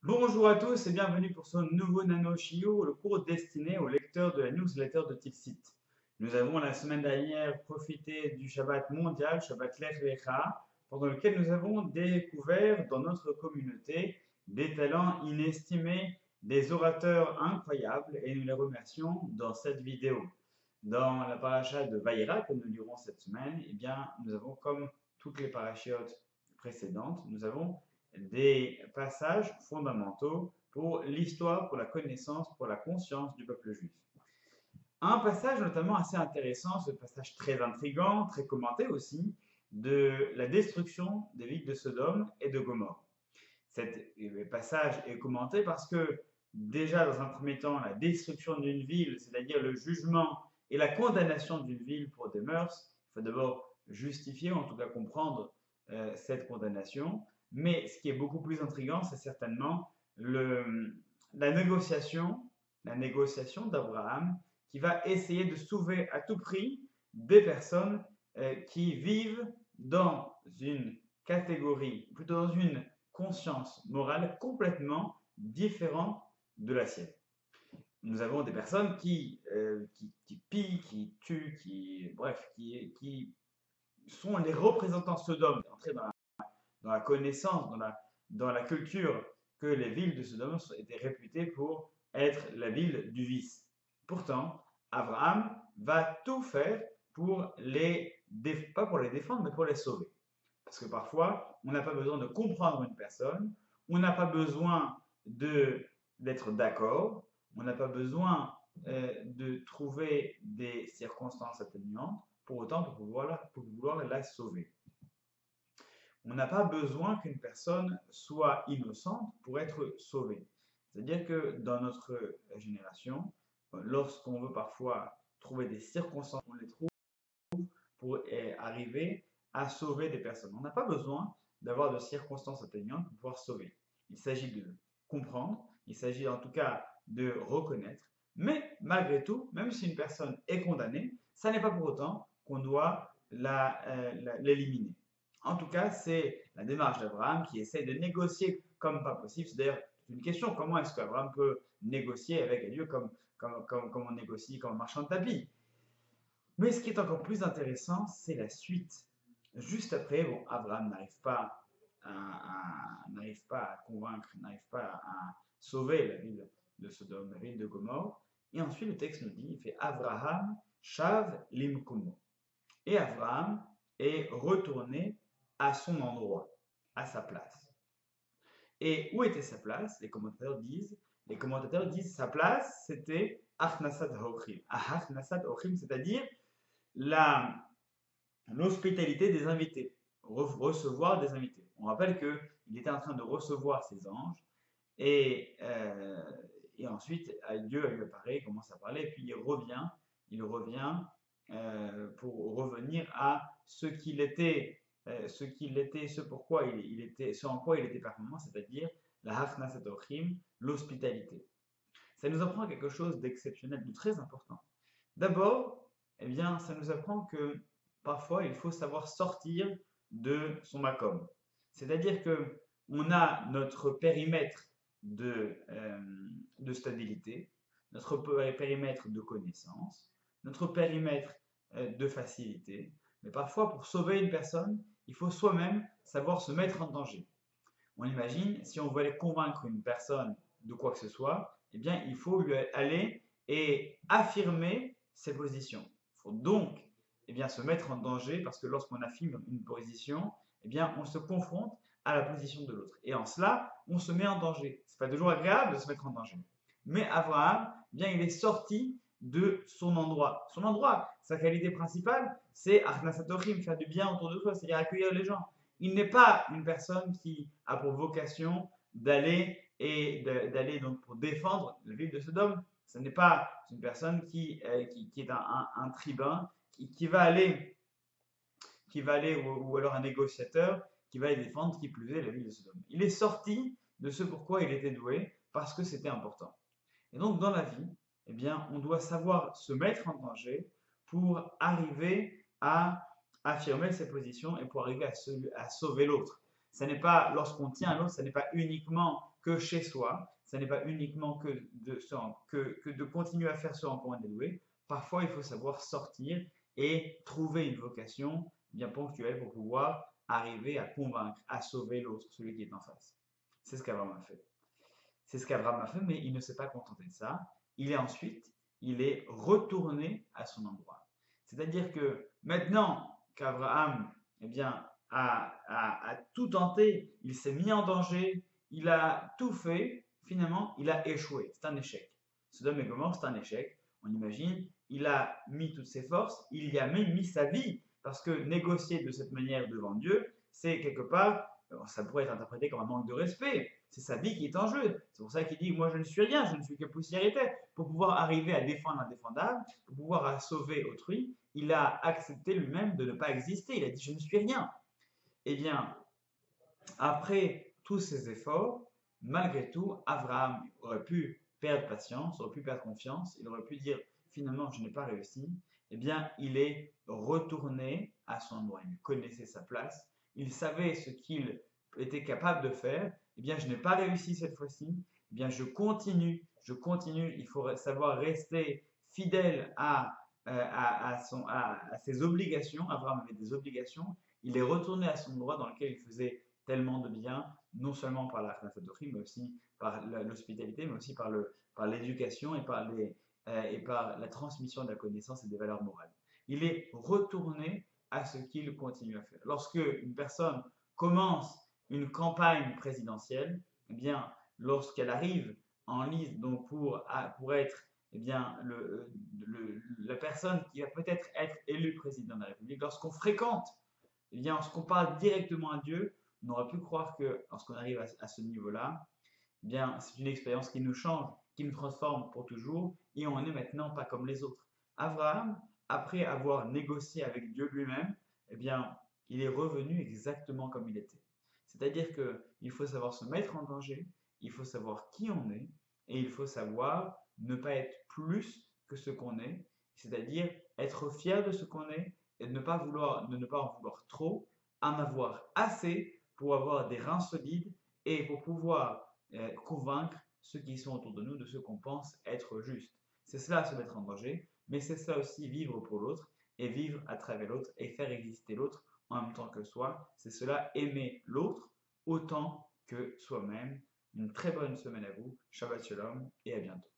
Bonjour à tous et bienvenue pour ce nouveau Nano Shio, le cours destiné aux lecteurs de la newsletter de Tilsit. Nous avons la semaine dernière profité du Shabbat mondial, Shabbat Lech Lecha, pendant lequel nous avons découvert dans notre communauté des talents inestimés, des orateurs incroyables et nous les remercions dans cette vidéo. Dans la paracha de Vaïra que nous lirons cette semaine, eh bien, nous avons comme toutes les parachiotes précédentes, nous avons des passages fondamentaux pour l'histoire, pour la connaissance, pour la conscience du peuple juif. Un passage notamment assez intéressant, ce passage très intrigant, très commenté aussi, de la destruction des villes de Sodome et de Gomorrhe. Cet passage est commenté parce que déjà dans un premier temps, la destruction d'une ville, c'est-à-dire le jugement et la condamnation d'une ville pour des mœurs, il faut d'abord justifier, en tout cas comprendre cette condamnation. Mais ce qui est beaucoup plus intriguant, c'est certainement la négociation, la négociation d'Abraham qui va essayer de sauver à tout prix des personnes qui vivent dans une catégorie, plutôt dans une conscience morale complètement différente de la sienne. Nous avons des personnes qui pillent, qui tuent, qui sont les représentants Sodome, entrer dans la connaissance, dans la culture que les villes de Sodome étaient réputées pour être la ville du vice. Pourtant, Abraham va tout faire pour pas pour les défendre, mais pour les sauver. Parce que parfois, on n'a pas besoin de comprendre une personne, on n'a pas besoin d'être d'accord, on n'a pas besoin de trouver des circonstances atténuantes pour autant pour vouloir la sauver. On n'a pas besoin qu'une personne soit innocente pour être sauvée. C'est-à-dire que dans notre génération, lorsqu'on veut parfois trouver des circonstances, on les trouve pour arriver à sauver des personnes. On n'a pas besoin d'avoir de circonstances atténuantes pour pouvoir sauver. Il s'agit de comprendre, il s'agit en tout cas de reconnaître, mais malgré tout, même si une personne est condamnée, ça n'est pas pour autant qu'on doit l'éliminer. En tout cas, c'est la démarche d'Abraham qui essaie de négocier comme pas possible. C'est d'ailleurs une question, comment est-ce qu'Abraham peut négocier avec Dieu comme on négocie comme un marchand de tapis. Mais ce qui est encore plus intéressant, c'est la suite. Juste après, bon, Abraham n'arrive pas à convaincre, n'arrive pas à sauver la ville de Sodome, la ville de Gomorre. Et ensuite, le texte nous dit, il fait Abraham shav limkomo. Et Abraham est retourné à son endroit, à sa place. Et où était sa place? Les commentateurs disent sa place, c'était Achnasat Hochim. Achnasat Hochim, c'est-à-dire l'hospitalité des invités, recevoir des invités. On rappelle qu'il était en train de recevoir ses anges et, ensuite Dieu lui apparaît, il commence à parler, et puis il revient pour revenir à ce qu'il était, ce pourquoi il était, ce en quoi il était performant, c'est-à-dire la hafna satochim, l'hospitalité. Ça nous apprend quelque chose d'exceptionnel, de très important. D'abord, eh bien, ça nous apprend que parfois il faut savoir sortir de son makom. C'est-à-dire que on a notre périmètre de stabilité, notre périmètre de connaissance, notre périmètre de facilité. Mais parfois, pour sauver une personne, il faut soi-même savoir se mettre en danger. On imagine, si on veut aller convaincre une personne de quoi que ce soit, eh bien, il faut lui aller et affirmer ses positions. Il faut donc se mettre en danger parce que lorsqu'on affirme une position, on se confronte à la position de l'autre. Et en cela, on se met en danger. Ce n'est pas toujours agréable de se mettre en danger. Mais Abraham, il est sorti de son endroit. Son endroit, sa qualité principale, c'est Achnasatochim, faire du bien autour de soi, c'est-à-dire accueillir les gens. Il n'est pas une personne qui a pour vocation d'aller donc pour défendre la ville de Sodome. Ce n'est pas une personne qui est un tribun qui va aller ou alors un négociateur qui va aller défendre qui plus est la ville de Sodome. Il est sorti de ce pourquoi il était doué parce que c'était important. Et donc dans la vie, on doit savoir se mettre en danger pour arriver à affirmer ses positions et pour arriver à sauver l'autre. Ce n'est pas, lorsqu'on tient à l'autre, ce n'est pas uniquement que chez soi, ce n'est pas uniquement que de continuer à faire ce en quoi on est doué. Parfois, il faut savoir sortir et trouver une vocation bien ponctuelle pour pouvoir arriver à convaincre, à sauver l'autre, celui qui est en face. C'est ce qu'Abraham a fait. C'est ce qu'Abraham a fait, mais il ne s'est pas contenté de ça. Il est retourné à son endroit. C'est-à-dire que maintenant qu'Abraham eh bien, a tout tenté, il s'est mis en danger, il a tout fait, finalement, il a échoué. C'est un échec. Sodome et Gomorrhe, c'est un échec. On imagine, il a mis toutes ses forces, il y a même mis sa vie, parce que négocier de cette manière devant Dieu, c'est quelque part, ça pourrait être interprété comme un manque de respect. C'est sa vie qui est en jeu. C'est pour ça qu'il dit, moi je ne suis rien, je ne suis que poussière et terre. Pour pouvoir arriver à défendre l'indéfendable, pour pouvoir sauver autrui, il a accepté lui-même de ne pas exister. Il a dit, je ne suis rien. Eh bien, après tous ces efforts, malgré tout, Abraham aurait pu perdre patience, aurait pu perdre confiance, il aurait pu dire, finalement, je n'ai pas réussi. Eh bien, il est retourné à son endroit. Il connaissait sa place, il savait ce qu'il était capable de faire. Eh bien, je n'ai pas réussi cette fois-ci. Eh bien, je continue. Il faut savoir rester fidèle à ses obligations. Abraham avait des obligations. Il est retourné à son endroit dans lequel il faisait tellement de bien, non seulement par la Khnafatochi, mais aussi par l'hospitalité, mais aussi par l'éducation et par la transmission de la connaissance et des valeurs morales. Il est retourné à ce qu'il continue à faire. Lorsque une personne commence une campagne présidentielle, eh bien, lorsqu'elle arrive en liste donc pour être eh bien, la personne qui va peut-être être élue président de la République, lorsqu'on fréquente, eh bien, lorsqu'on parle directement à Dieu, on aurait pu croire que lorsqu'on arrive à ce niveau-là, eh bien, c'est une expérience qui nous change, qui nous transforme pour toujours, et on n'est maintenant pas comme les autres. Abraham, après avoir négocié avec Dieu lui-même, eh bien, il est revenu exactement comme il était. C'est-à-dire qu'il faut savoir se mettre en danger, il faut savoir qui on est, et il faut savoir ne pas être plus que ce qu'on est, c'est-à-dire être fier de ce qu'on est et de ne pas en vouloir trop, en avoir assez pour avoir des reins solides et pour pouvoir convaincre ceux qui sont autour de nous de ce qu'on pense être juste. C'est cela se mettre en danger, mais c'est ça aussi vivre pour l'autre et vivre à travers l'autre et faire exister l'autre en même temps que soi. C'est cela aimer l'autre autant que soi-même. Une très bonne semaine à vous. Shabbat Shalom et à bientôt.